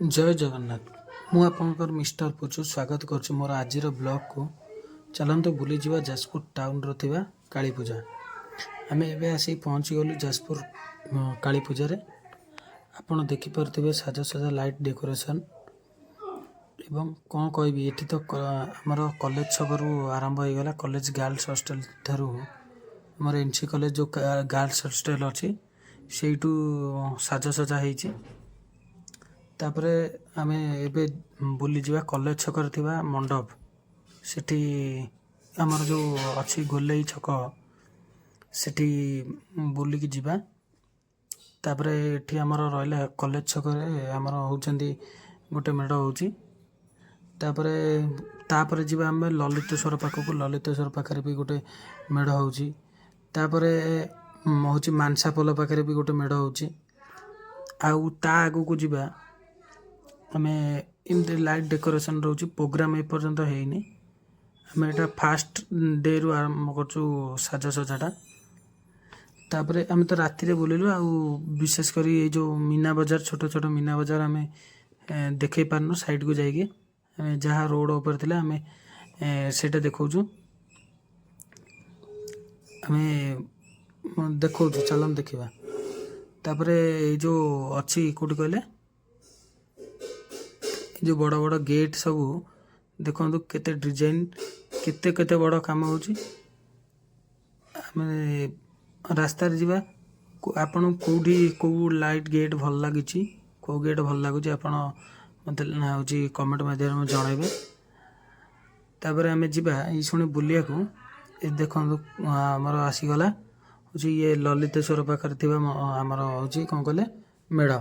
जय जगन्नाथ मु आपनकर मिस्टर पुचु स्वागत करछु मोर आजिर ब्लॉग को। चलंतु बुली जिवा जाजपुर टाउन रो थिबा काली पूजा। आमे एबे आसी पहुंची गलु जाजपुर काली पूजा रे। आपण देखि परथिबे साजा साजा लाइट डेकोरेशन एवं कोन कहबी एठी तो हमर कॉलेज छगरु आरंभ होई गला। कॉलेज गर्ल्स हॉस्टल थारु हमर एनसी कॉलेज जो गर्ल्स हॉस्टल अछि सेइटू साजा साजा हेछि। तापरे आमे एबे बुली जिवा कॉलेज छकर थिबा मंडप सेठी हमर जो अछि गोलेई छक सेठी बुली की जिबा। तापरे एठी हमर रहले कॉलेज छकरे हमर होचंदी गोटे मेढ होची। तापरे जिबा आमे ललितेश्वर पाखकु। ललितेश्वर पाखरे भी गोटे मेढ होची। तापरे होची मानसापोल पाखरे भी गोटे मेढ होची। आउ ता आगु को जिबा हमें इमते लाइट डेकोरेशन रोची। प्रोग्राम ए पर्यंत हेइनी। हमें एटा फास्ट डे रु आरंभ करछु साजा सजाटा। तापरे हम तो राति रे बोलिलु आ विशेष करी ए जो मीना बाजार छोटो छोटो मीना बाजार हमें देखै पारनु साइड को जाइके। हमें जहाँ रोड ऊपर थिला हमें सेटा देखौछु। हमें देखौछु चलन देखिबा। तापरे ए जो अछि कोठी कहले जो बड़ बड़ गेट सब देखो केते डिजाइन केते केते बड़ काम होची। हमें रास्ता रे जिबा आपण कोठी को लाइट गेट भल लागिची को गेट भल लागुची आपण मते होची कमेंट माध्यम में जणाइबे। तापरे हमें जिबा ई सुनी बुलिया को ए देखो हमर आसी गला होची ये ललितेश्वर पाखर थिबा हमर होची कोन कहले मेढ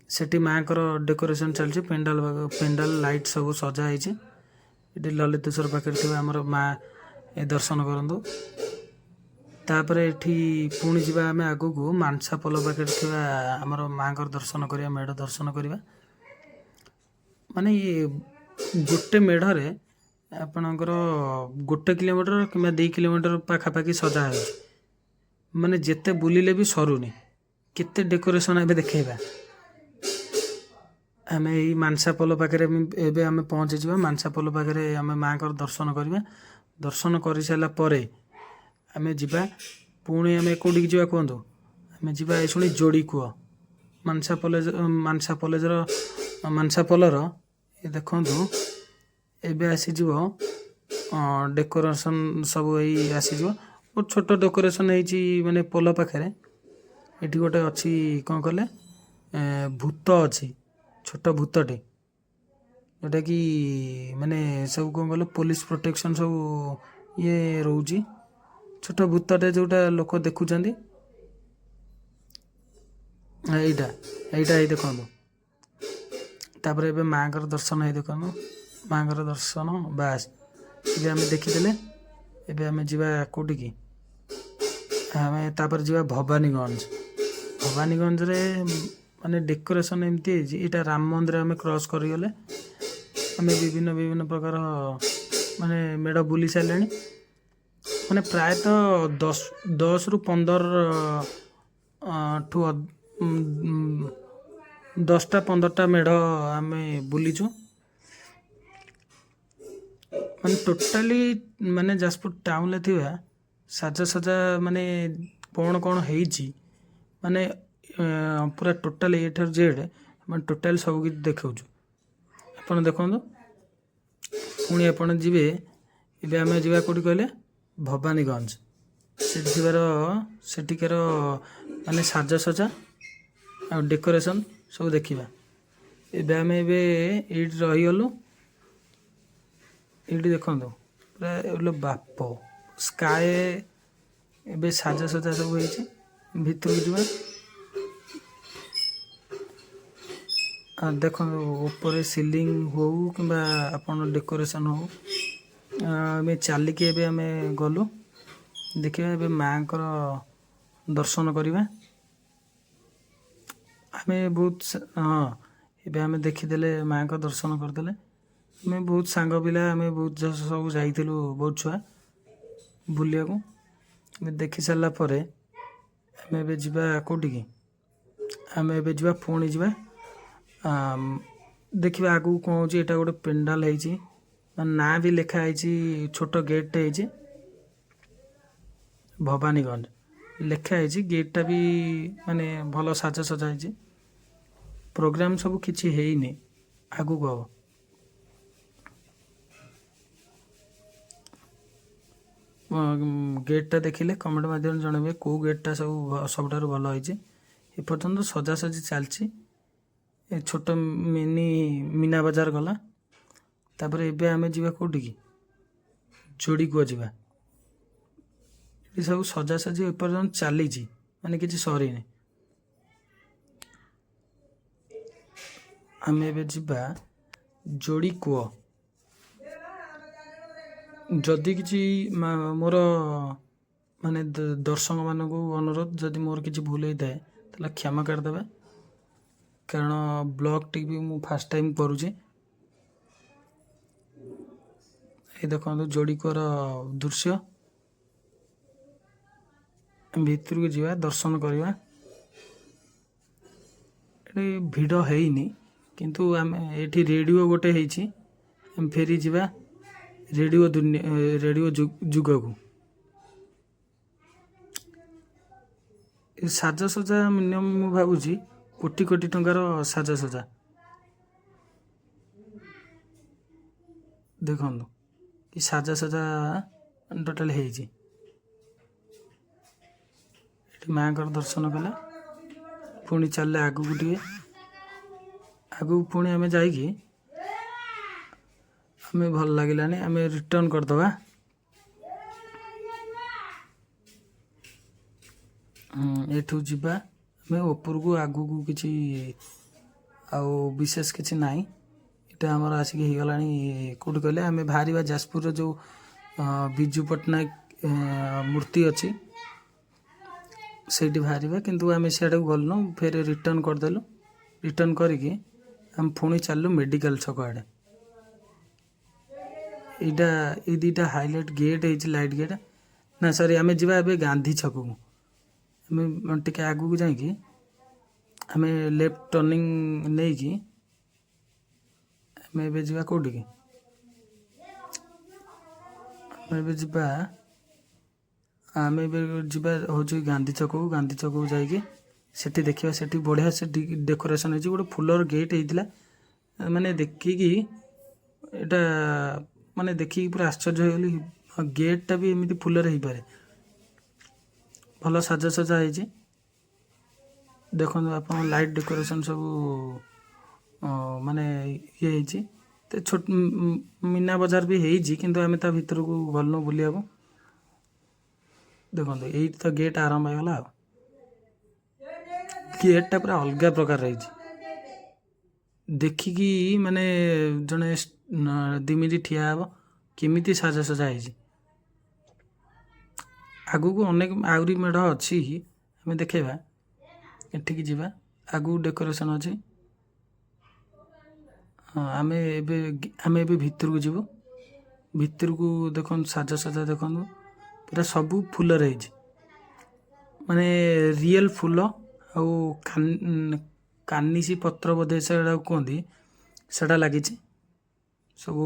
सेठी माँ कर डेकोरेशन चलछि। पेंडाल लाइट सब सजा है। ये ललितेश्वर पाखे आमर माँ ए दर्शन करंतु। तापरे एठी पुणी जिबा आमे आगु को मानसापोल पाखे आमर माँ कर दर्शन करिया मेढ दर्शन करिया। माने ये गोटे मेढ रे आपनकर गोटे किलोमीटर किंबा 2 किलोमीटर पाखापाखि सजा है। माने जेते बुलिले भी सरुनी केते डेकोरेशन एबे देखेबा। आमे ई मानसापोल पाखे एबे आमे पहुंची जिबा। मानसापोल पाखे आमे माँ कर दर्शन करिबा। दर्शन करि साला परे आमे जिबा पुणी आमे कोडी जिबा कोंदो आमे जिबा ए सुनी जोड़ी कुओ मानसापोल रो ए देखंतु एबे आसी जिवो डेकोरेशन सब एई आसी जिवो। बहुत छोटो डेकोरेशन हेची माने पोल पाखे एठी गोटे अछि कोन कहले भूत अछि छोट भूतटे जोटा कि माने सब कौन कहले पुलिस प्रोटेक्शन सब ये रोची। छोट भूतटे जोटा लोक देखुचंदी एइटा एइटा ए देखंतु। तापरे एबे माँ कर दर्शन है देखंतु। माँ कर दर्शन बास एबे हमें देखिदेले। एबे हमें जिबा कोठी की हमें तापर जिबा भवानीगंज रे माने डेकोरेशन एमती है। राम मंदिर हमें क्रॉस कर गले हमें विभिन्न विभिन्न प्रकार माने मेढ बुली सारे माने प्रायतः 10 रु 15 ठू 10टा 15टा मेढ हमें बुलीचु। माने टोटाली माने जाजपुर टाउन थिबा साजा साजा माने कौन कौन हेची माने पूरा टोटाल ए ठर जेड माने टोटाल सब किछ देखाउछु। आपण देखंतु पुणी आपण जिबे एबे आमे जिबा कोठी कहले भवानीगंज सेठिकार माने साजा सजा आ डेकोरेशन सब देखिबा। एबे आमे एठी रही गलु। एठी देखंतु पूरा एलो बाप स्काई एबे साजा सजा सब हेची। भितर जिबा देखो ऊपर सीलिंग हो कि अपन डेकोरेशन हो आमे चली के एबे आमे गलु देखिबा। एबे माँ कर दर्शन करिबा। आमे बहुत हाँ एबे आमे देखिदेले माँ का दर्शन करदेले। आमे बहुत सांग पिला आमे बहुत सब जाइथिलु बहुत छुआ बुलिया को। देखि सारला परे आमे एबे जिबा कोठी की आमे एबे जिबा पुणी जिबा ଦେଖିବା ଆଗକୁ କ'ଣ ହେଉଛି। ଏଇଟା ଗୋଟେ ପେଣ୍ଡାଲ ହେଇଛି, ନାଁ ବି ଲେଖା ହେଇଛି, ଛୋଟ ଗେଟ୍ଟେ ହେଇଛି, ଭବାନୀଗଞ୍ଜ ଲେଖା ହେଇଛି। ଗେଟ୍ଟା ବି ମାନେ ଭଲ ସାଜସଜା ହେଇଛି। ପ୍ରୋଗ୍ରାମ ସବୁ କିଛି ହେଇନି, ଆଗକୁ ହବ। ଗେଟ୍ଟା ଦେଖିଲେ କମେଣ୍ଟ ମାଧ୍ୟମରେ ଜଣାଇବେ କେଉଁ ଗେଟ୍ଟା ସବୁଠାରୁ ଭଲ ହେଇଛି। ଏପର୍ଯ୍ୟନ୍ତ ସଜାସଜି ଚାଲିଛି। ଏ ଛୋଟ ମୀନା ବଜାର ଗଲା, ତାପରେ ଏବେ ଆମେ ଯିବା କେଉଁଠିକି, ଯୋଡ଼ିକୁଆ ଯିବା। ଏଠି ସବୁ ସଜାସଜି ଏପର୍ଯ୍ୟନ୍ତ ଚାଲିଛି, ମାନେ କିଛି ସରିନି। ଆମେ ଏବେ ଯିବା ଯୋଡ଼ିକୂଅ। ଯଦି କିଛି ମୋର ମାନେ ଦର୍ଶକମାନଙ୍କୁ ଅନୁରୋଧ, ଯଦି ମୋର କିଛି ଭୁଲ ହେଇଥାଏ ତାହେଲେ କ୍ଷମା କରିଦେବେ, କାରଣ ବ୍ଲଗ୍ଟି ବି ମୁଁ ଫାର୍ଷ୍ଟ ଟାଇମ୍ କରୁଛି। এই ଦେଖନ୍ତୁ ଯୋଡ଼ିକୂଅର ଦୃଶ୍ୟ। ଭିତରକୁ ଯିବା, ଦର୍ଶନ କରିବା। ଏଠି ଭିଡ଼ ହେଇନି, କିନ୍ତୁ ଆମେ ଏଠି ରେଡ଼ିଓ ଗୋଟେ ହେଇଛି, ଆମେ ଫେରି ଯିବା ରେଡ଼ିଓ ଯୁଗକୁ। ଏ ସାଜସଜା ମିନିମମ୍ ମୁଁ ଭାବୁଛି କୋଟି କୋଟି ଟଙ୍କାର ସାଜସଜା। ଦେଖନ୍ତୁ କି ସାଜସଜା ଟୋଟାଲ ହେଇଛି। ଏଠି ମାଆଙ୍କର ଦର୍ଶନ କଲେ, ପୁଣି ଚାଲିଲେ ଆଗକୁ ଟିକେ। ଆଗକୁ ପୁଣି ଆମେ ଯାଇକି, ଆମେ ଭଲ ଲାଗିଲାନି, ଆମେ ରିଟର୍ନ କରିଦେବା। ଏଠୁ ଯିବା ଆମେ ଉପରକୁ। ଆଗକୁ କିଛି ଆଉ ବିଶେଷ କିଛି ନାହିଁ। ଏଇଟା ଆମର ଆସିକି ହେଇଗଲାଣି କେଉଁଠି କହିଲେ, ଆମେ ବାହାରିବା ଯାଜପୁରର ଯେଉଁ ବିଜୁ ପଟ୍ଟନାୟକ ମୂର୍ତ୍ତି ଅଛି, ସେଇଠି ବାହାରିବା। କିନ୍ତୁ ଆମେ ସିଆଡ଼କୁ ଗଲୁନୁ, ଫେର ରିଟର୍ନ କରିଦେଲୁ। ରିଟର୍ନ କରିକି ଆମେ ପୁଣି ଚାଲିଲୁ ମେଡ଼ିକାଲ ଛକ ଆଡ଼େ। ଏଇ ଦୁଇଟା ହାଇଲାଇଟ୍ ଗେଟ୍ ହେଇଛି, ଲାଇଟ୍ ଗେଟ୍। ନା ସରି, ଆମେ ଯିବା ଏବେ ଗାନ୍ଧୀ ଛକକୁ। ଆମେ ଟିକେ ଆଗକୁ ଯାଇକି ଆମେ ଲେଫ୍ଟ ଟର୍ଣ୍ଣିଂ ନେଇକି ଆମେ ଏବେ ଯିବା କେଉଁଠିକି, ଆମେ ଏବେ ଯିବା ହେଉଛି ଗାନ୍ଧୀ ଛକକୁ। ଗାନ୍ଧୀ ଛକକୁ ଯାଇକି ସେଠି ଦେଖିବା, ସେଠି ବଢ଼ିଆ ସେଠି ଡେକୋରେସନ୍ ହେଇଛି। ଗୋଟେ ଫୁଲର ଗେଟ୍ ହେଇଥିଲା, ମାନେ ଦେଖିକି ଏଇଟା ମାନେ ଦେଖିକି ପୁରା ଆଶ୍ଚର୍ଯ୍ୟ ହେଇଗଲି। ଗେଟ୍ଟା ବି ଏମିତି ଫୁଲରେ ହେଇପାରେ, ଭଲ ସାଜସଜା ହେଇଛି। ଦେଖନ୍ତୁ ଆପଣ, ଲାଇଟ୍ ଡେକୋରେସନ୍ ସବୁ ମାନେ ଇଏ ହେଇଛି। ତ ଛୋଟ ମୀନା ବଜାର ବି ହେଇଛି, କିନ୍ତୁ ଆମେ ତା ଭିତରକୁ ଗଲୁନୁ ବୁଲିବାକୁ। ଦେଖନ୍ତୁ ଏଇଠି ତ ଗେଟ୍ ଆରମ୍ଭ ହେଇଗଲା। ଆଉ ଗେଟ୍ଟା ପୁରା ଅଲଗା ପ୍ରକାର ହେଇଛି, ଦେଖିକି ମାନେ ଜଣେ 2 ମିନିଟ୍ ଠିଆ ହେବ, କେମିତି ସାଜସଜା ହେଇଛି। ଆଗକୁ ଅନେକ ଆହୁରି ମେଢ଼ ଅଛି, ଆମେ ଦେଖେଇବା। ଏଠିକି ଯିବା, ଆଗକୁ ଡେକୋରେସନ୍ ଅଛି। ହଁ, ଆମେ ଏବେ ଭିତରକୁ ଯିବୁ। ଭିତରକୁ ଦେଖନ୍ତୁ ସାଜସଜା ଦେଖନ୍ତୁ, ପୁରା ସବୁ ଫୁଲରେ ହେଇଛି, ମାନେ ରିଏଲ୍ ଫୁଲ। ଆଉ କାନିସି ପତ୍ର ବୋଧେ ସେଟାକୁ କୁହନ୍ତି, ସେଟା ଲାଗିଛି। ସବୁ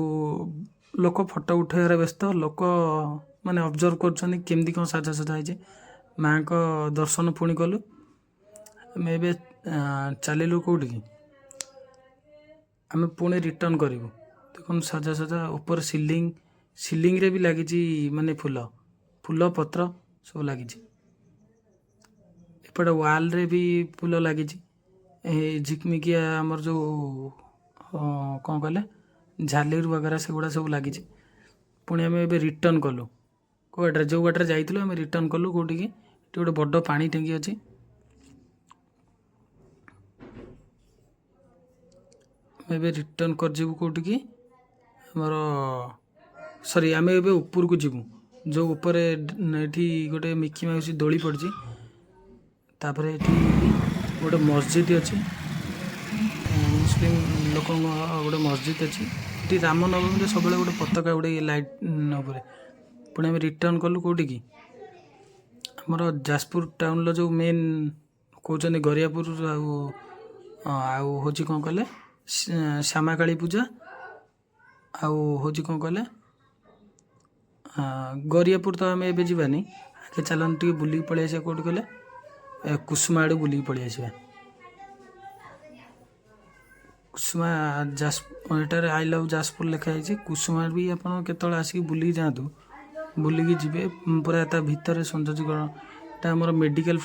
ଲୋକ ଫଟୋ ଉଠାଇବାରେ ବ୍ୟସ୍ତ। ଲୋକ ମାନେ ଅବଜର୍ଭ କରୁଛନ୍ତି କେମିତି କ'ଣ ସାଜସଜା ହେଇଛି। ମାଆଙ୍କ ଦର୍ଶନ ପୁଣି କଲୁ। ଆମେ ଏବେ ଚାଲିଲୁ କେଉଁଠିକି, ଆମେ ପୁଣି ରିଟର୍ନ କରିବୁ। ଦେଖନ୍ତୁ ସାଜସଜା ଉପରେ ସିଲିଂରେ ବି ଲାଗିଛି, ମାନେ ଫୁଲ ପତ୍ର ସବୁ ଲାଗିଛି। ଏପଟେ ୱାଲ୍ରେ ବି ଫୁଲ ଲାଗିଛି। ଝିକମିକିଆ ଆମର ଯେଉଁ କ'ଣ କହିଲେ, ଝାଲେରି ବଗେରା ସେଗୁଡ଼ା ସବୁ ଲାଗିଛି। ପୁଣି ଆମେ ଏବେ ରିଟର୍ନ କଲୁ ଯେଉଁ ବାଟରେ ଯାଇଥିଲୁ, ଆମେ ରିଟର୍ନ କଲୁ କେଉଁଠିକି, ଏଠି ଗୋଟେ ବଡ଼ ପାଣି ଟାଙ୍କି ଅଛି। ଆମେ ଏବେ ରିଟର୍ନ କରିଯିବୁ କେଉଁଠିକି, ଆମର ସରି, ଆମେ ଏବେ ଉପରକୁ ଯିବୁ। ଯେଉଁ ଉପରେ ଏଠି ଗୋଟେ ମିକି ମାଉସି ଦୋଳି ପଡ଼ିଛି। ତାପରେ ଏଠି ଗୋଟେ ମସଜିଦ୍ ଅଛି, ମୁସଲିମ୍ ଲୋକଙ୍କ ଗୋଟେ ମସଜିଦ୍ ଅଛି। ଏଠି ରାମନବମୀରେ ସବୁବେଳେ ଗୋଟେ ପତାକା ଉଡ଼େ ଲାଇଟ୍ ଉପରେ। ପୁଣି ଆମେ ରିଟର୍ନ କଲୁ କେଉଁଠିକି, ଆମର ଯାଜପୁର ଟାଉନର ଯେଉଁ ମେନ୍ କହୁଛନ୍ତି ଗରିଆପୁର ଆଉ ଆଉ ହେଉଛି କ'ଣ କହିଲେ ଶ୍ୟାମାକାଳୀ ପୂଜା, ଆଉ ହେଉଛି କ'ଣ କହିଲେ ଗରିଆପୁର ତ ଆମେ ଏବେ ଯିବାନି, ଆଗେ ଚାଲନ୍ତୁ ଟିକେ ବୁଲିକି ପଳେଇ ଆସିବା। କେଉଁଠି କହିଲେ କୁସୁମା ଆଡ଼ୁ ବୁଲିକି ପଳେଇ ଆସିବା। କୁସୁମା ଏଠାରେ ଆଇ ଲଭ୍ ଯାଜପୁର ଲେଖା ହେଇଛି। କୁସୁମା ବି ଆପଣ କେତେବେଳେ ଆସିକି ବୁଲିକି ଯାଆନ୍ତୁ, ବୁଲିକି ଯିବେ। ପୁରା ତା ଭିତରେ ସୌନ୍ଦର୍ଯ୍ୟକରଣ, ଏଟା ଆମର ମେଡ଼ିକାଲ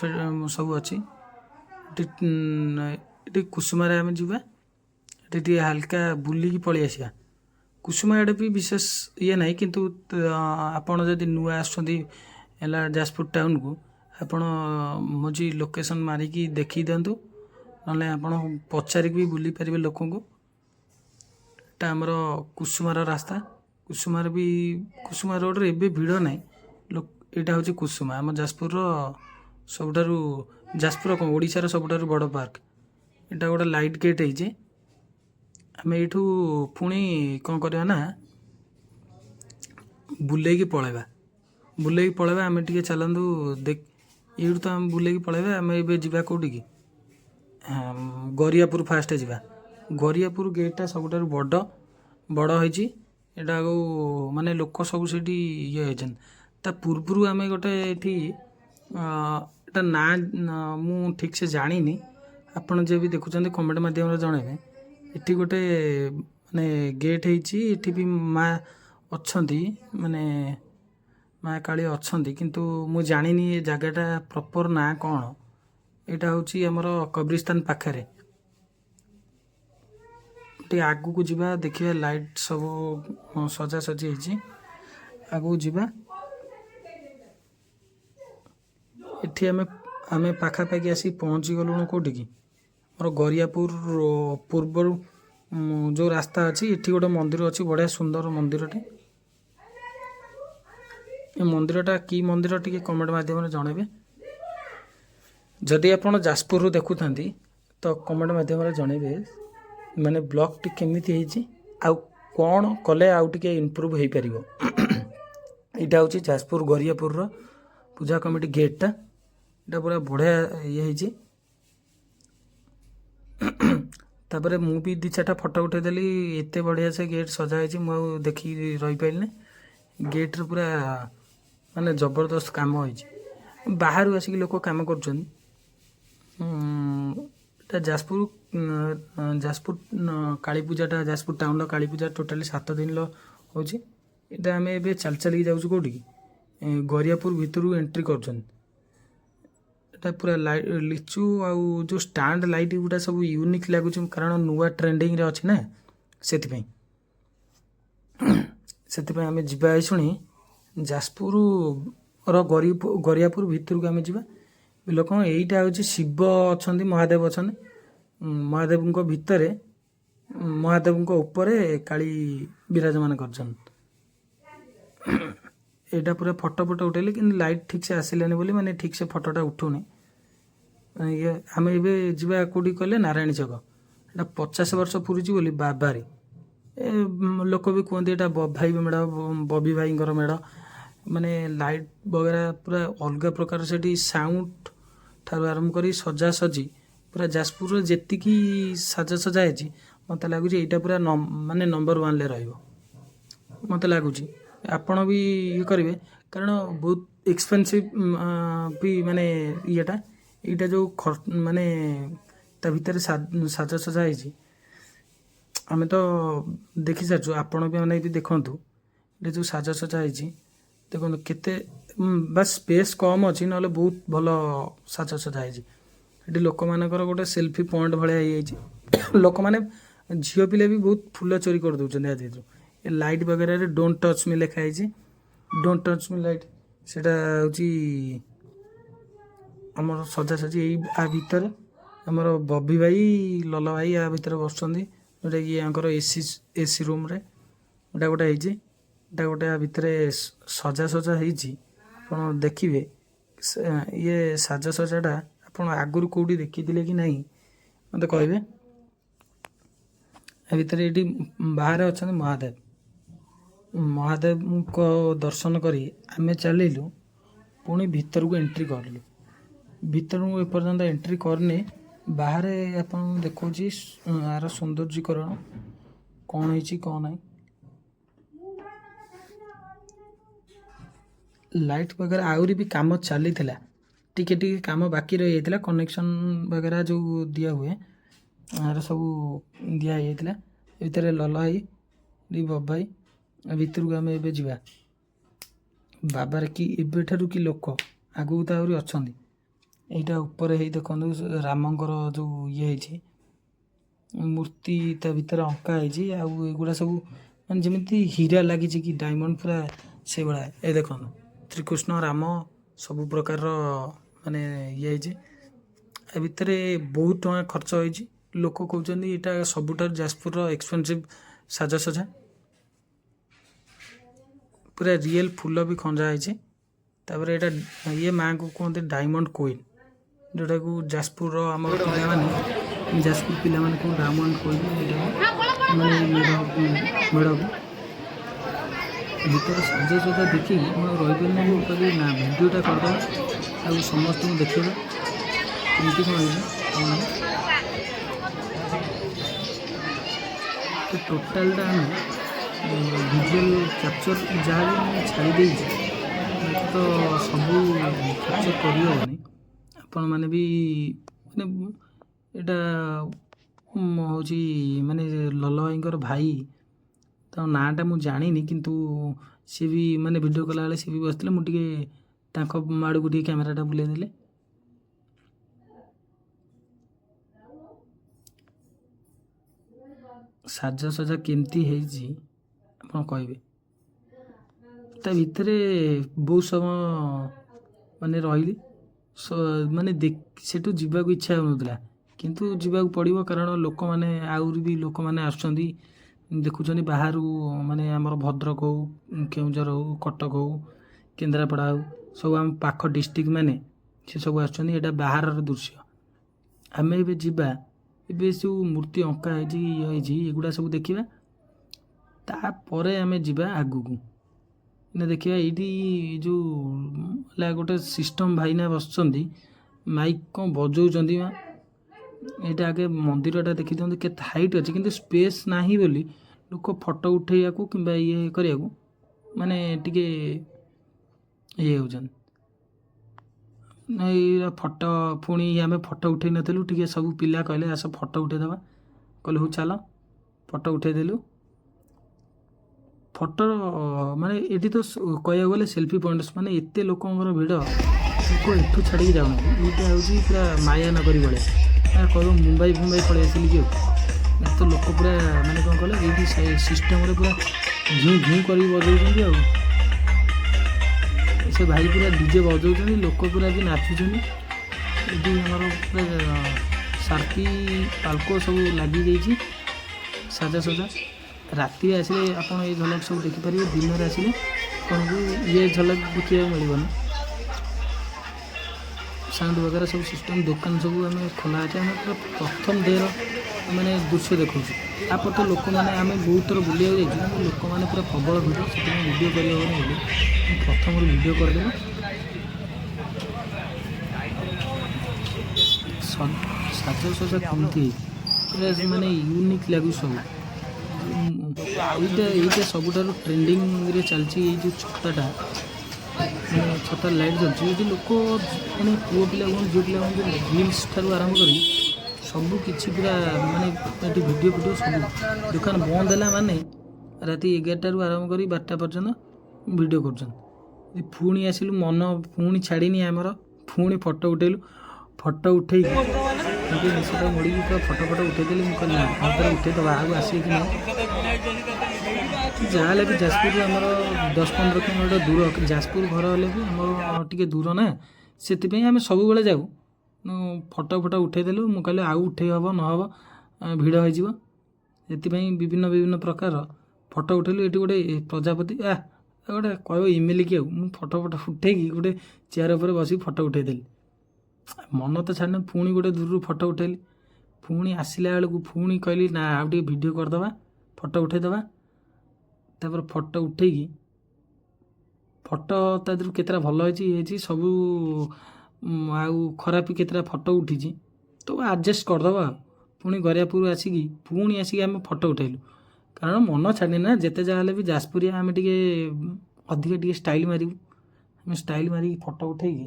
ସବୁ ଅଛି ଏଠି କୁସୁମାରେ ଆମେ ଯିବା। ଏଠି ଟିକେ ହାଲକା ବୁଲିକି ପଳେଇ ଆସିବା। କୁସୁମା ଆଡ଼େ ବି ବିଶେଷ ଇଏ ନାହିଁ, କିନ୍ତୁ ଆପଣ ଯଦି ନୂଆ ଆସୁଛନ୍ତି ହେଲା ଯାଜପୁର ଟାଉନକୁ, ଆପଣ ହେଉଛି ଲୋକେସନ୍ ମାରିକି ଦେଖି ଦିଅନ୍ତୁ, ନହେଲେ ଆପଣ ପଚାରିକି ବି ବୁଲି ପାରିବେ ଲୋକଙ୍କୁ। ଏଟା ଆମର କୁସୁମାର ରାସ୍ତା। କୁସୁମା ରୋଡ଼ରେ ଏବେ ଭିଡ଼ ନାହିଁ। ଏଇଟା ହେଉଛି କୁସୁମା, ଆମ ଯାଜପୁରର ସବୁଠାରୁ, ଯାଜପୁର କ'ଣ ଓଡ଼ିଶାର ସବୁଠାରୁ ବଡ଼ ପାର୍କ। ଏଇଟା ଗୋଟେ ଲାଇଟ୍ ଗେଟ୍ ହେଇଛି। ଆମେ ଏଇଠୁ ପୁଣି କ'ଣ କରିବା ନା ବୁଲେଇକି ପଳେଇବା। ଆମେ ଟିକେ ଚାଲନ୍ତୁ ଏଇଠୁ ତ ଆମେ ବୁଲେଇକି ପଳେଇବା। ଆମେ ଏବେ ଯିବା କେଉଁଠିକି, ଗରିଆପୁର ଫାଷ୍ଟ ଯିବା। ଗରିଆପୁର ଗେଟ୍ଟା ସବୁଠାରୁ ବଡ଼ ହେଇଛି। ଏଇଟା ଆଉ ମାନେ ଲୋକ ସବୁ ସେଇଠି ଇଏ ହେଇଛନ୍ତି। ତା ପୂର୍ବରୁ ଆମେ ଗୋଟେ ଏଠି ଏଟା ନାଁ ମୁଁ ଠିକ୍ ସେ ଜାଣିନି, ଆପଣ ଯିଏ ବି ଦେଖୁଛନ୍ତି କମେଣ୍ଟ ମାଧ୍ୟମରେ ଜଣାଇବେ। ଏଠି ଗୋଟେ ମାନେ ଗେଟ୍ ହେଇଛି, ଏଠି ବି ମା ଅଛନ୍ତି, ମାନେ ମା କାଳୀ ଅଛନ୍ତି, କିନ୍ତୁ ମୁଁ ଜାଣିନି ଏ ଜାଗାଟା ପ୍ରପର ନାଁ କ'ଣ। ଏଇଟା ହେଉଛି ଆମର କବ୍ରିସ୍ତାନ ପାଖରେ। ଟିକେ ଆଗକୁ ଯିବା, ଦେଖିବା ଲାଇଟ୍ ସବୁ ସଜାସଜି ହେଇଛି। ଆଗକୁ ଯିବା। ଏଠି ଆମେ ପାଖାପାଖି ଆସିକି ପହଞ୍ଚି ଗଲୁଣୁ କେଉଁଠିକି, ଆମର ଗରିଆପୁର ପୂର୍ବରୁ ଯେଉଁ ରାସ୍ତା ଅଛି, ଏଠି ଗୋଟେ ମନ୍ଦିର ଅଛି, ବଢ଼ିଆ ସୁନ୍ଦର ମନ୍ଦିରଟେ। ଏ ମନ୍ଦିରଟା କି ମନ୍ଦିର ଟିକେ କମେଣ୍ଟ ମାଧ୍ୟମରେ ଜଣାଇବେ। ଯଦି ଆପଣ ଯାଜପୁରରୁ ଦେଖୁଥାନ୍ତି ତ କମେଣ୍ଟ ମାଧ୍ୟମରେ ଜଣାଇବେ, ମାନେ ବ୍ଲଗ୍ଟି କେମିତି ହେଇଛି, ଆଉ କ'ଣ କଲେ ଆଉ ଟିକେ ଇମ୍ପ୍ରୁଭ୍ ହେଇପାରିବ। ଏଇଟା ହେଉଛି ଯାଜପୁର ଗରିଆପୁରର ପୂଜା କମିଟି ଗେଟ୍ଟା। ଏଇଟା ପୁରା ବଢ଼ିଆ ଇଏ ହେଇଛି। ତାପରେ ମୁଁ ବି 2-4ଟା ଫଟୋ ଉଠାଇଦେଲି। ଏତେ ବଢ଼ିଆ ସେ ଗେଟ୍ ସଜା ହେଇଛି, ମୁଁ ଆଉ ଦେଖିକି ରହିପାରିଲିନି। ଗେଟ୍ରେ ପୁରା ମାନେ ଜବରଦସ୍ତ କାମ ହେଇଛି। ବାହାରୁ ଆସିକି ଲୋକ କାମ କରୁଛନ୍ତି। এটা ଯାଜପୁର କାଳୀପୂଜାଟା, ଯାଜପୁର ଟାଉନର କାଳୀପୂଜା ଟୋଟାଲି 7 ଦିନ ହେଉଛି। ଏଇଟା ଆମେ ଏବେ ଚାଲିକି ଯାଉଛୁ କେଉଁଠିକି, ଗରିଆପୁର ଭିତରୁ ଏଣ୍ଟ୍ରି କରୁଛନ୍ତି। ଏଟା ପୁରା ଲିଚୁ ଆଉ ଯେଉଁ ଷ୍ଟାଣ୍ଡ ଲାଇଟ୍ ଗୁଡ଼ା ସବୁ ୟୁନିକ୍ ଲାଗୁଛି, କାରଣ ନୂଆ ଟ୍ରେଣ୍ଡିଂରେ ଅଛି ନା, ସେଥିପାଇଁ ଆମେ ଯିବା ଶୁଣି ଯାଜପୁରର ଗରିଆପୁର ଭିତରକୁ ଆମେ ଯିବା। ଲୋକ ଏଇଟା ହେଉଛି ଶିବ ଅଛନ୍ତି, ମହାଦେବ ଅଛନ୍ତି। ମହାଦେବଙ୍କ ଭିତରେ, ମହାଦେବଙ୍କ ଉପରେ କାଳୀ ବିରାଜମାନ କରିଛନ୍ତି। ଏଇଟା ପୁରା ଫଟୋ ଉଠେଇଲି, କିନ୍ତୁ ଲାଇଟ୍ ଠିକ୍ ସେ ଆସିଲାନି ବୋଲି ମାନେ ଠିକ୍ ସେ ଫଟୋଟା ଉଠୁନି। ଆମେ ଏବେ ଯିବା କେଉଁଠି କହିଲେ, ନାରାୟଣୀ ଛକ। ଏଇଟା 50 ବର୍ଷ ପୁରୁଛି ବୋଲି ବାବାରେ ଲୋକ ବି କୁହନ୍ତି ଏଇଟା ବବି ଭାଇଙ୍କର ମେଢ଼। ମାନେ ଲାଇଟ୍ ବଗେରା ପୁରା ଅଲଗା ପ୍ରକାର। ସେଠି ସାଉଣ୍ଡ ଠାରୁ ଆରମ୍ଭ କରି ସଜାସଜି, ପୁରା ଯାଜପୁରର ଯେତିକି ସାଜସଜା ହେଇଛି, ମୋତେ ଲାଗୁଛି ଏଇଟା ପୁରା ମାନେ ନମ୍ବର 1ରେ ରହିବ ମୋତେ ଲାଗୁଛି। ଆପଣ ବି ଇଏ କରିବେ, କାରଣ ବହୁତ ଏକ୍ସପେନ୍ସିଭ୍ ବି ମାନେ ଏଇଟା ଯେଉଁ ମାନେ ତା ଭିତରେ ସାଜସଜା ହେଇଛି, ଆମେ ତ ଦେଖି ସାରିଛୁ। ଆପଣ ବି ମାନେ ବି ଦେଖନ୍ତୁ, ଏଇଟା ଯେଉଁ ସାଜସଜା ହେଇଛି ଦେଖନ୍ତୁ କେତେ, ବାସ୍ ସ୍ପେସ୍ କମ୍ ଅଛି, ନହେଲେ ବହୁତ ଭଲ ସାଜସଜା ହେଇଛି। ଏଠି ଲୋକମାନଙ୍କର ଗୋଟେ ସେଲ୍ଫି ପଏଣ୍ଟ ଭଳିଆ ହେଇଯାଇଛି। ଲୋକମାନେ, ଝିଅ ପିଲା ବି ବହୁତ ଫୁଲ ଚୋରି କରିଦେଉଛନ୍ତି ଆଜି। ଏ ଲାଇଟ୍ ବଗେରାରେ ଡୋଣ୍ଟ ଟଚ୍ ମି ଲେଖା ହେଇଛି, ଡୋଣ୍ଟ ଟଚ୍ ମି ଲାଇଟ୍। ସେଇଟା ହେଉଛି ଆମର ସଜାସଜି। ଆ ଭିତରେ ଆମର ବବି ଭାଇ, ଲଲ ଭାଇ ଆ ଭିତରେ ବସୁଛନ୍ତି, ଯେଉଁଟାକି ୟାଙ୍କର ଏସି ରୁମ୍ରେ ଏଇଟା ଗୋଟେ ହେଇଛି। ଏଇଟା ଗୋଟେ ଆ ଭିତରେ ସଜା ହେଇଛି। ଆପଣ ଦେଖିବେ ଇଏ ସାଜସଜାଟା ଆପଣ ଆଗରୁ କେଉଁଠି ଦେଖିଥିଲେ କି ନାହିଁ ମୋତେ କହିବେ। ଏ ଭିତରେ ଏଇଠି ବାହାରେ ଅଛନ୍ତି ମହାଦେବଙ୍କ ଦର୍ଶନ କରି ଆମେ ଚାଲିଲୁ, ପୁଣି ଭିତରକୁ ଏଣ୍ଟ୍ରି କରିଲୁ। ଭିତରକୁ ଏପର୍ଯ୍ୟନ୍ତ ଏଣ୍ଟ୍ରି କରିନି, ବାହାରେ ଆପଣଙ୍କୁ ଦେଖାଉଛି ଆର ସୌନ୍ଦର୍ଯ୍ୟକରଣ କ'ଣ ହେଇଛି କ'ଣ ନାହିଁ। ଲାଇଟ୍ ବଗେରା ଆହୁରି ବି କାମ ଚାଲିଥିଲା, ଟିକେ ଟିକେ କାମ ବାକି ରହିଯାଇଥିଲା। କନେକ୍ସନ୍ ବଗେରା ଯେଉଁ ଦିଆ ହୁଏ ଆର ସବୁ ଦିଆ ହେଇଯାଇଥିଲା। ଭିତରେ ଲଲ ଭାଇ ବବାଇ ଭିତରକୁ ଆମେ ଏବେ ଯିବା। ବାବାରେ କି ଏବେଠାରୁ କି ଲୋକ, ଆଗକୁ ତ ଆହୁରି ଅଛନ୍ତି। ଏଇଟା ଉପରେ ହେଇ ଦେଖନ୍ତୁ ରାମଙ୍କର ଯେଉଁ ଇଏ ହେଇଛି ମୂର୍ତ୍ତି ତା ଭିତରେ ଅଙ୍କା ହେଇଛି। ଆଉ ଏଗୁଡ଼ା ସବୁ ମାନେ ଯେମିତି ହୀରା ଲାଗିଛି କି ଡାଇମଣ୍ଡ ପୁରା ସେଇଭଳିଆ। ଏ ଦେଖନ୍ତୁ ଶ୍ରୀକୃଷ୍ଣ ରାମ ସବୁ ପ୍ରକାରର ମାନେ ଇଏ ହେଇଛି। ଏ ଭିତରେ ବହୁତ ଟଙ୍କା ଖର୍ଚ୍ଚ ହେଇଛି। ଲୋକ କହୁଛନ୍ତି ଏଇଟା ସବୁଠାରୁ ଯାଜପୁରର ଏକ୍ସପେନ୍ସିଭ୍ ସାଜସଜ୍ଜା। ପୁରା ରିଏଲ୍ ଫୁଲ ବି ଖଞ୍ଜା ହେଇଛି। ତାପରେ ଏଇଟା ଇଏ ମାଆଙ୍କୁ କୁହନ୍ତି ଡାଇମଣ୍ଡ କୁଇନ୍, ଯେଉଁଟାକୁ ଯାଜପୁରର ଆମର ଯାଜପୁର ପିଲାମାନେ କ'ଣ ଡାଇମଣ୍ଡ କୁଇନ୍ ମାନେ ମେଢ଼କୁ ଭିତରେ ସାଜସଜ୍ଜା ଦେଖିକି ମୁଁ ରହିପାରିନି। ମୁଁ କହିଲି ନା ଭିଡ଼ିଓଟା କରିଦେବା ଆଉ ସମସ୍ତଙ୍କୁ ଦେଖେଇବା କେମିତି କ'ଣ ହେଇଛି କ'ଣ ନାହିଁ। ଟୋଟାଲଟା ଆମେ ଭିଜୁଆଲ୍ କ୍ୟାପଚର୍ ଯାହା ବି ମୁଁ ଛାଡ଼ି ଦେଇଛି ତ ସବୁ କ୍ୟାପଚର୍ କରିହେବନି। ଆପଣମାନେ ବି ମାନେ ଏଇଟା ହେଉଛି ମାନେ ଲଲ ଭାଇଙ୍କର ଭାଇ, ତା ନାଁଟା ମୁଁ ଜାଣିନି, କିନ୍ତୁ ସିଏ ବି ମାନେ ଭିଡ଼ିଓ କଲାବେଳେ ସିଏ ବି ବସିଥିଲେ। ମୁଁ ଟିକେ ତାଙ୍କ ଆଡ଼କୁ ଟିକେ କ୍ୟାମେରାଟା ବୁଲେଇ ଦେଲେ। ସାଜସଜ୍ଜା କେମିତି ହେଇଛି ଆପଣ କହିବେ। ତା ଭିତରେ ବହୁତ ସମୟ ମାନେ ରହିଲି, ମାନେ ସେଠୁ ଯିବାକୁ ଇଚ୍ଛା ହେଉନଥିଲା, କିନ୍ତୁ ଯିବାକୁ ପଡ଼ିବ କାରଣ ଲୋକମାନେ ଆହୁରି ବି ଲୋକମାନେ ଆସୁଛନ୍ତି ଦେଖୁଛନ୍ତି ବାହାରୁ। ମାନେ ଆମର ଭଦ୍ରକ ହଉ, କେଉଁଝର ହଉ, କଟକ ହଉ, କେନ୍ଦ୍ରାପଡ଼ା ହଉ, ସବୁ ଆମ ପାଖ ଡିଷ୍ଟ୍ରିକ୍ଟ ମାନେ ସେ ସବୁ ଆସୁଛନ୍ତି। ଏଇଟା ବାହାରର ଦୃଶ୍ୟ। ଆମେ ଏବେ ଯିବା, ଏବେ ସବୁ ମୂର୍ତ୍ତି ଅଙ୍କା ହେଇଛି ଇଏ ହେଇଛି ଏଗୁଡ଼ା ସବୁ ଦେଖିବା। ତାପରେ ଆମେ ଯିବା ଆଗକୁ ଦେଖିବା। ଏଇଠି ଯେଉଁ ହେଲା ଗୋଟେ ସିଷ୍ଟମ୍ ଭାଇନା ବସୁଛନ୍ତି, ମାଇକ୍ କ'ଣ ବଜାଉଛନ୍ତି। ଏଇଟା ଆଗେ ମନ୍ଦିରଟା ଦେଖିଦିଅନ୍ତୁ କେତେ ହାଇଟ୍ ଅଛି, କିନ୍ତୁ ସ୍ପେସ୍ ନାହିଁ ବୋଲି ଲୋକ ଫଟୋ ଉଠେଇବାକୁ କିମ୍ବା ଇଏ କରିବାକୁ ମାନେ ଟିକେ ଇଏ ହେଉଛନ୍ତି। ଏଇ ଫଟୋ ପୁଣି ଆମେ ଫଟୋ ଉଠେଇ ନଥିଲୁ, ଟିକେ ସବୁ ପିଲା କହିଲେ ଆସ ଫଟୋ ଉଠେଇଦେବା। କହିଲେ ହଉ ଚାଲ, ଫଟୋ ଉଠେଇଦେଲୁ। ଫଟୋ ମାନେ ଏଠି ତ କହିବାକୁ ଗଲେ ସେଲ୍ଫି ପଏଣ୍ଟ, ମାନେ ଏତେ ଲୋକଙ୍କର ଭିଡ଼, ଲୋକ ଏଠୁ ଛାଡ଼ିକି ଯାଉନାହାନ୍ତି। ଏଇଟା ହେଉଛି ପୁରା ମାୟାନଗରୀ ଭଳିଆ, କହିବ ମୁମ୍ବାଇ ପଳେଇ ଆସିଲି କି। ଆଉ ତ ଲୋକ ପୁରା ମାନେ କ'ଣ କହିଲେ ଏଇଠି ସିଷ୍ଟମ୍ରେ ପୁରା ଘିଁ ଘିଁ କରିକି ବଜାଉଛନ୍ତି। ଆଉ ସେ ଭାଇ ପୁରା ଡିଜେ ବଜାଉଛନ୍ତି, ଲୋକ ପୁରା ବି ନାଚୁଛନ୍ତି। ଏଠି ଆମର ପୁରା ସାର୍କି ପାଲ୍କୋ ସବୁ ଲାଗିଯାଇଛି ସାଜସଜ୍ଜା। ରାତିରେ ଆସିଲେ ଆପଣ ଏଇ ଝଲକ ସବୁ ଦେଖିପାରିବେ, ଦିନରେ ଆସିଲେ ଆପଣଙ୍କୁ ଇଏ ଝଲକ ଦେଖିବାକୁ ମିଳିବନି। ସାଉଣ୍ଡ ବଗେରା ସବୁ ସିଷ୍ଟମ୍, ଦୋକାନ ସବୁ ଆମେ ଖୋଲା ଅଛି। ଆମେ ପୁରା ପ୍ରଥମ ଡେର ମାନେ ଦୃଶ୍ୟ ଦେଖାଉଛୁ। ତାପରେ ତ ଲୋକମାନେ ଆମେ ବହୁତ ଥର ବୁଲିବାକୁ ଯାଇଛୁ, କିନ୍ତୁ ଲୋକମାନେ ପୁରା ପ୍ରବଳ ଭିଡ଼, ସେଥିପାଇଁ ଭିଡ଼ିଓ କରିହେବନି ବୋଲି ପ୍ରଥମରୁ ଭିଡ଼ିଓ କରିଦେବୁ। ସାଜସଜ୍ଜା କେମିତି ପୁରା ମାନେ ୟୁନିକ୍ ଲାଗୁଛି ସବୁ। ଏଇଟା ସବୁଠାରୁ ଟ୍ରେଣ୍ଡିଙ୍ଗରେ ଚାଲିଛି। ଏଇ ଯେଉଁ ଛତାଟା ମାନେ ଛତା ଲାଇଟ୍ ଚାଲିଛି, ଏଇଠି ଲୋକ ମାନେ ପୁଅ ପିଲା ହୁଅନ୍ତୁ ଝିଅ ପିଲା ହୁଅନ୍ତୁ, ରିଲ୍ସ ଠାରୁ ଆରମ୍ଭ କରି ସବୁ କିଛି ପୁରା ମାନେ ଏଠି ଭିଡ଼ିଓ ସବୁ। ଦୋକାନ ବନ୍ଦ ହେଲା ମାନେ ରାତି 11ଟାରୁ ଆରମ୍ଭ କରି 12ଟା ପର୍ଯ୍ୟନ୍ତ ଭିଡ଼ିଓ କରୁଛନ୍ତି। ପୁଣି ଆସିଲୁ, ମନ ପୁଣି ଛାଡ଼ିନି ଆମର, ପୁଣି ଫଟୋ ଉଠେଇଲୁ। ଫଟୋ ଉଠେଇକି ସେଟା ମୋଡ଼ିକି ପୁରା ଫଟୋ ଉଠେଇଦେଲି। ମୁଁ କହିଲି ନା ଆଉ ଥରେ ଉଠେଇଦେବା, ଆଉ ଆସିବେ କି ନାହିଁ। ଯାହା ହେଲେ ବି ଯାଜପୁରରୁ ଆମର 10-15 କିଲୋମିଟର ଦୂର, ଯାଜପୁର ଘର ହେଲେ ବି ଆମର ଟିକେ ଦୂର ନା, ସେଥିପାଇଁ ଆମେ ସବୁବେଳେ ଯାଉ। ଫଟୋ ଉଠେଇଦେଲୁ। ମୁଁ କହିଲି ଆଉ ଉଠେଇ ହେବ ନହେବ, ଭିଡ଼ ହେଇଯିବ, ସେଥିପାଇଁ ବିଭିନ୍ନ ପ୍ରକାର ଫଟୋ ଉଠେଇଲୁ। ଏଠି ଗୋଟେ ପ୍ରଜାପତି ଗୋଟେ କହିବ ଇମେଲ କି, ଆଉ ମୁଁ ଫଟୋ ଉଠେଇକି ଗୋଟେ ଚେୟାର ଉପରେ ବସିକି ଫଟୋ ଉଠେଇଦେଲି। ମନ ତ ଛାଡ଼ିନି, ପୁଣି ଗୋଟେ ଦୂରରୁ ଫଟୋ ଉଠେଇଲି। ପୁଣି ଆସିଲା ବେଳକୁ ପୁଣି କହିଲି ନା ଆଉ ଟିକେ ଭିଡ଼ିଓ କରିଦେବା, ଫଟୋ ଉଠେଇଦେବା। ତାପରେ ଫଟୋ ଉଠେଇକି ଫଟୋ ତା ଦେହରୁ କେତେଟା ଭଲ ହେଇଛି ସବୁ, ଆଉ ଖରାପ କେତେଟା ଫଟୋ ଉଠିଛି तो ଆଡ଼ଜଷ୍ଟ କରିଦେବା। ପୁଣି ଗରିଆପୁର ଆସିକି ଆମେ ଫଟୋ ଉଠାଇଲୁ, କାରଣ ମନ ଛାଡ଼ିନି ନା। ଯେତେ ଯାହା ହେଲେ ବି ଯାଜପୁରିଆ ଆମେ ଟିକେ ଅଧିକ ଟିକେ ଷ୍ଟାଇଲ୍ ମାରିବୁ। ଆମେ ଷ୍ଟାଇଲ୍ ମାରିକି ଫଟୋ ଉଠାଇକି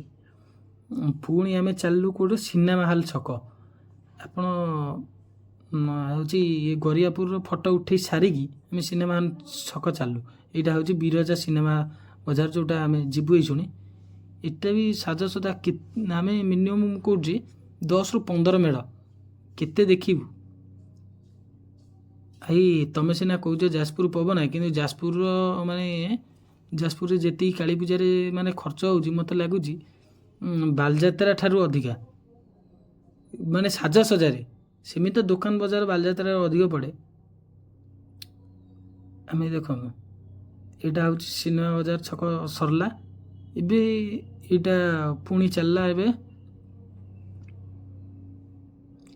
ପୁଣି ଆମେ ଚାଲିଲୁ କେଉଁଠି, ସିନେମା ହଲ୍ ଛକ। ଆପଣ ହେଉଛି ଗରିଆପୁରର ଫଟୋ ଉଠାଇ ସାରିକି ଆମେ ସିନେମା ହଲ୍ ଛକ ଚାଲିଲୁ। ଏଇଟା ହେଉଛି ବିରଜା ସିନେମା ବଜାର, ଯେଉଁଟା ଆମେ ଯିବୁ ଏଇ ଶୁଣି। ଏଇଟା ବି ସାଜସଜା ଆମେ ମିନିମମ୍ ମୁଁ କହୁଛି 10ରୁ 15 ମେଢ଼ କେତେ ଦେଖିବୁ। ଭାଇ ତମେ ସିନା କହୁଛ ଯାଜପୁର ପବନ, କିନ୍ତୁ ଯାଜପୁରର ମାନେ ଯାଜପୁରରେ ଯେତିକି କାଳୀ ପୂଜାରେ ମାନେ ଖର୍ଚ୍ଚ ହେଉଛି ମୋତେ ଲାଗୁଛି ବାଲିଯାତ୍ରା ଠାରୁ ଅଧିକା, ମାନେ ସାଜସଜାରେ। ସେମିତି ତ ଦୋକାନ ବଜାର ବାଲିଯାତ୍ରାରେ ଅଧିକ ପଡ଼େ। ଆମେ ଦେଖନ୍ତୁ ଏଇଟା ହେଉଛି ସିନେମା ବଜାର ଛକ ସରିଲା। ଏବେ ଏଇଟା ପୁଣି ଚାଲିଲା ଏବେ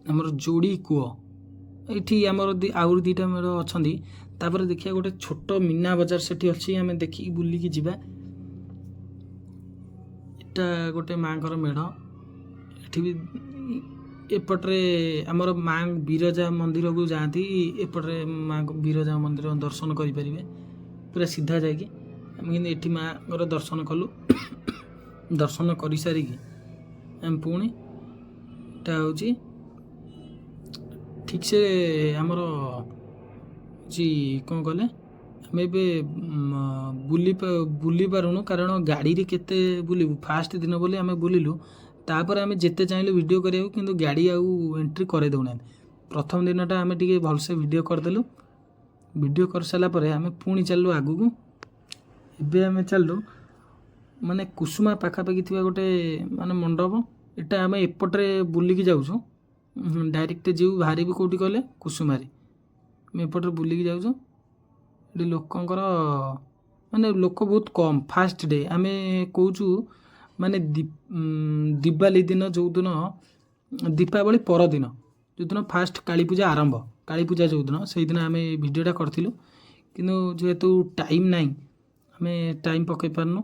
ଆମର ଯୋଡ଼ି କୂଅ। ଏଇଠି ଆମର ଆହୁରି 2ଟା ମେଢ଼ ଅଛନ୍ତି। ତାପରେ ଦେଖିବା ଗୋଟେ ଛୋଟ ମୀନା ବଜାର ସେଠି ଅଛି, ଆମେ ଦେଖିକି ବୁଲିକି ଯିବା। ଏଇଟା ଗୋଟେ ମାଆଙ୍କର ମେଢ଼। ଏଠି ବି ଏପଟରେ ଆମର ମା ବିରଜା ମନ୍ଦିରକୁ ଯାଆନ୍ତି, ଏପଟରେ ମାଆଙ୍କ ବିରଜା ମନ୍ଦିର ଦର୍ଶନ କରିପାରିବେ ପୁରା ସିଧା ଯାଇକି। ଆମେ କିନ୍ତୁ ଏଠି ମାଆଙ୍କର ଦର୍ଶନ କଲୁ। ଦର୍ଶନ କରିସାରିକି ଆମେ ପୁଣି ଏଇଟା ହେଉଛି ଠିକ୍ସେ ଆମର ହେଉଛି କ'ଣ କଲେ, ଆମେ ଏବେ ବୁଲି ପାରୁନୁ, କାରଣ ଗାଡ଼ିରେ କେତେ ବୁଲିବୁ। ଫାଷ୍ଟ ଦିନ ବୋଲି ଆମେ ବୁଲିଲୁ, ତାପରେ ଆମେ ଯେତେ ଚାହିଁଲୁ ଭିଡ଼ିଓ କରିବାକୁ, କିନ୍ତୁ ଗାଡ଼ି ଆଉ ଏଣ୍ଟ୍ରି କରେଇ ଦେଉନାହାନ୍ତି। ପ୍ରଥମ ଦିନଟା ଆମେ ଟିକେ ଭଲସେ ଭିଡ଼ିଓ କରିଦେଲୁ। ଭିଡ଼ିଓ କରିସାରିଲା ପରେ ଆମେ ପୁଣି ଚାଲିଲୁ ଆଗକୁ। ଏବେ ଆମେ ଚାଲିଲୁ ମାନେ କୁସୁମା ପାଖାପାଖି ଥିବା ଗୋଟେ ମାନେ ମଣ୍ଡପ। ଏଇଟା ଆମେ ଏପଟରେ ବୁଲିକି ଯାଉଛୁ, ଡାଇରେକ୍ଟ ଯିବୁ ବାହାରିବୁ କେଉଁଠି କହିଲେ, କୁସୁମାରେ। ଆମେ ଏପଟରେ ବୁଲିକି ଯାଉଛୁ। ଏଠି ଲୋକଙ୍କର ମାନେ ଲୋକ ବହୁତ କମ୍। ଫାଷ୍ଟ ଡେ ଆମେ କହୁଛୁ ମାନେ ଦିବାଲି ଦିନ, ଯେଉଁଦିନ ଦୀପାବଳି ପରଦିନ, ଯେଉଁଦିନ ଫାଷ୍ଟ କାଳୀପୂଜା ଆରମ୍ଭ, କାଳୀପୂଜା ଯେଉଁଦିନ, ସେଇଦିନ ଆମେ ଭିଡ଼ିଓଟା କରିଥିଲୁ। କିନ୍ତୁ ଯେହେତୁ ଟାଇମ୍ ନାହିଁ, ଆମେ ଟାଇମ୍ ପକାଇ ପାରୁନୁ,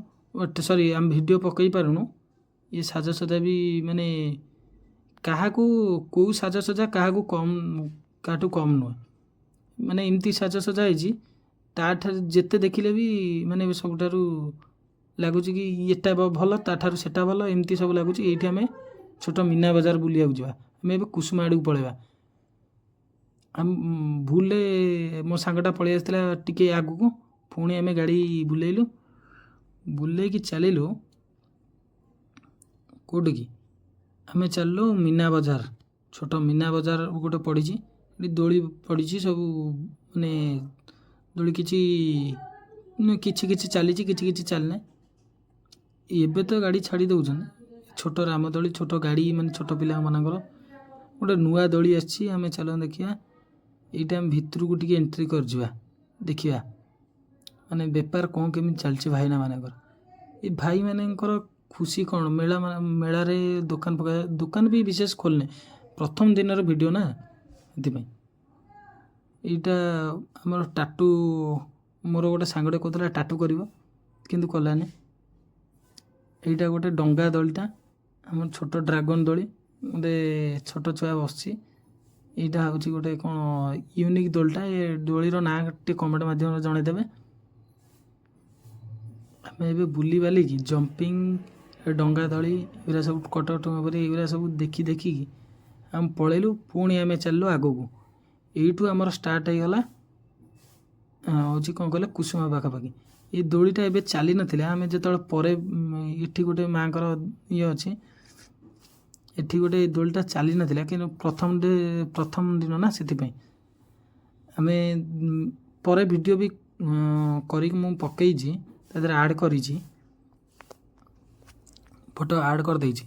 ସରି ଆମେ ଭିଡ଼ିଓ ପକାଇ ପାରୁନୁ। ଏ ସାଜସଜା ବି ମାନେ କାହାକୁ କେଉଁ ସାଜସଜା କାହାଠୁ କମ୍ ନୁହେଁ। ମାନେ ଏମିତି ସାଜସଜା ହେଇଛି, ତାଠାରୁ ଯେତେ ଦେଖିଲେ ବି ମାନେ ସବୁଠାରୁ ଲାଗୁଛି କି ଏଟା ଭଲ, ତାଠାରୁ ସେଟା ଭଲ, ଏମିତି ସବୁ ଲାଗୁଛି। ଏଇଠି ଆମେ ଛୋଟ ମୀନା ବଜାର ବୁଲିବାକୁ ଯିବା। ଆମେ ଏବେ କୁସୁମା ଆଡ଼କୁ ପଳେଇବା। ଆମେ ଭୁଲରେ ମୋ ସାଙ୍ଗଟା ପଳେଇ ଆସିଥିଲା ଟିକେ ଆଗକୁ, ପୁଣି ଆମେ ଗାଡ଼ି ବୁଲେଇକି ଚାଲିଲୁ କେଉଁଠିକି, ଆମେ ଚାଲିଲୁ ମୀନା ବଜାର। ଛୋଟ ମୀନା ବଜାର ଗୋଟେ ପଡ଼ିଛି, ଏଠି ଦୋଳି ପଡ଼ିଛି ସବୁ, ମାନେ ଦୋଳି କିଛି ଚାଲିଛି, କିଛି ଚାଲିନାହିଁ। ଏବେ ତ ଗାଡ଼ି ଛାଡ଼ି ଦେଉଛନ୍ତି। ଛୋଟ ରାମଦୋଳି, ଛୋଟ ଗାଡ଼ି, ମାନେ ଛୋଟ ପିଲାମାନଙ୍କର ଗୋଟେ ନୂଆ ଦୋଳି ଆସିଛି। ଆମେ ଚାଲ ଦେଖିବା। ଏଇଟା ଆମେ ଭିତରକୁ ଟିକେ ଏଣ୍ଟ୍ରି କରିଯିବା, ଦେଖିବା ମାନେ ବେପାର କ'ଣ କେମିତି ଚାଲିଛି ଭାଇନା ମାନଙ୍କର। ଏ ଭାଇମାନଙ୍କର ଖୁସି କ'ଣ, ମେଳାରେ ଦୋକାନ ବି ବିଶେଷ ଖୋଲିନି, ପ୍ରଥମ ଦିନର ଭିଡ଼ିଓ ନା, ସେଥିପାଇଁ। ଏଇଟା ଆମର ଟାଟୁ, ମୋର ଗୋଟେ ସାଙ୍ଗଟେ କହୁଥିଲା ଟାଟୁ କରିବ, କିନ୍ତୁ କଲାନି। ଏଇଟା ଗୋଟେ ଡଙ୍ଗା ଦୋଳିଟା, ଆମର ଛୋଟ ଡ୍ରାଗନ୍ ଦୋଳି, ଗୋଟେ ଛୋଟ ଛୁଆ ବସିଛି। ଏଇଟା ହେଉଛି ଗୋଟେ କ'ଣ ୟୁନିକ୍ ଦୋଳିଟା। ଏ ଦୋଳିର ନାଁ ଟିକେ କମେଣ୍ଟ ମାଧ୍ୟମରେ ଜଣାଇଦେବେ। ଆମେ ଏବେ ବୁଲିବାଲିକି ଜମ୍ପିଂ, ଡଙ୍ଗା ଦୋଳି, ଏଗୁଡ଼ା ସବୁ କଟକଟଙ୍କ ପରେ ଏଗୁଡ଼ା ସବୁ ଦେଖିକି ଆମେ ପଳେଇଲୁ। ପୁଣି ଆମେ ଚାଲିଲୁ ଆଗକୁ। ଏଇଠୁ ଆମର ଷ୍ଟାର୍ଟ ହେଇଗଲା ହେଉଛି କ'ଣ କହିଲେ, କୁସୁମା ପାଖାପାଖି। ଏ ଦୋଳିଟା ଏବେ ଚାଲିନଥିଲା, ଆମେ ଯେତେବେଳେ ପରେ ଏଠି ଗୋଟେ ମାଆଙ୍କର ଇଏ ଅଛି, ଏଠି ଗୋଟେ ଦୋଳିଟା ଚାଲିନଥିଲା, କିନ୍ତୁ ପ୍ରଥମ ଦିନ ନା, ସେଥିପାଇଁ ଆମେ ପରେ ଭିଡ଼ିଓ ବି କରିକି ମୁଁ ପକେଇଛି, ତା ଦେହରେ ଆଡ଼୍ କରିଛି, ଫଟୋ ଆଡ଼୍ କରିଦେଇଛି।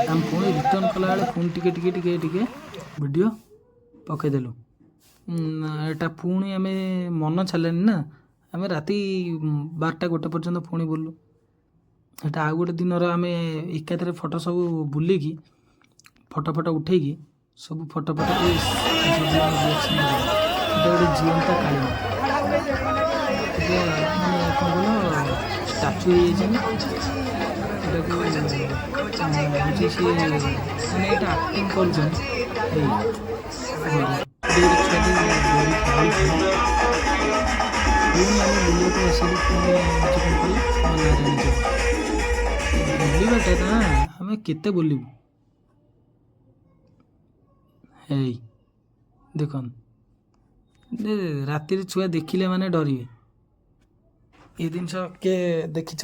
ଆମେ ପୁଣି ରିଟର୍ନ କଲାବେଳେ ପୁଣି ଟିକେ ଭିଡ଼ିଓ ପକେଇଦେଲୁ। ଏଇଟା ପୁଣି ଆମେ ମନ ଛାଡ଼ିଲାନି ନା, ଆମେ ରାତି 12ଟା 1 ପର୍ଯ୍ୟନ୍ତ ପୁଣି ବୁଲିଲୁ। ଏଇଟା ଆଉ ଗୋଟେ ଦିନର ଆମେ ଏକାଥରେ ଫଟୋ ସବୁ ବୁଲିକି ଫଟୋ ଉଠେଇକି ସବୁ ଫଟୋ ଗୋଟେ ଜିଅନ୍ତା କାଳିମା, ମାନେ କ'ଣ କହିଲ ଷ୍ଟାଚୁ ହେଇଯାଇଛନ୍ତି। ଏଟାକୁ ହେଉଛି ସିଏ ମାନେ ଏଇଟା ଆକ୍ଟିଂ କରୁଛନ୍ତି ଏଇ ପୁଣି ଆମେ ବୁଲିବାକୁ ଆସିଲୁ ପୁଣି କଣ ବୁଲିବାଟା ନା ଆମେ କେତେ ବୁଲିବୁ ଏଇ ଦେଖନ୍ତୁ ରାତିରେ ଛୁଆ ଦେଖିଲେ ମାନେ ଡରିବେ ଏ ଜିନିଷ କିଏ ଦେଖିଛ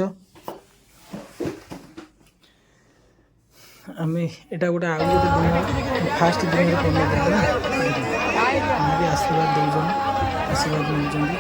ଆମେ ଏଇଟା ଗୋଟେ ଆଉ ଗୋଟେ ଦିନ ଫାଷ୍ଟ ଦିନରେ ପଡ଼ିଲା ନା ଆମେ ବି ଆଶୀର୍ବାଦ ଦେଉଛନ୍ତି ଆଶୀର୍ବାଦ ନେଉଛନ୍ତି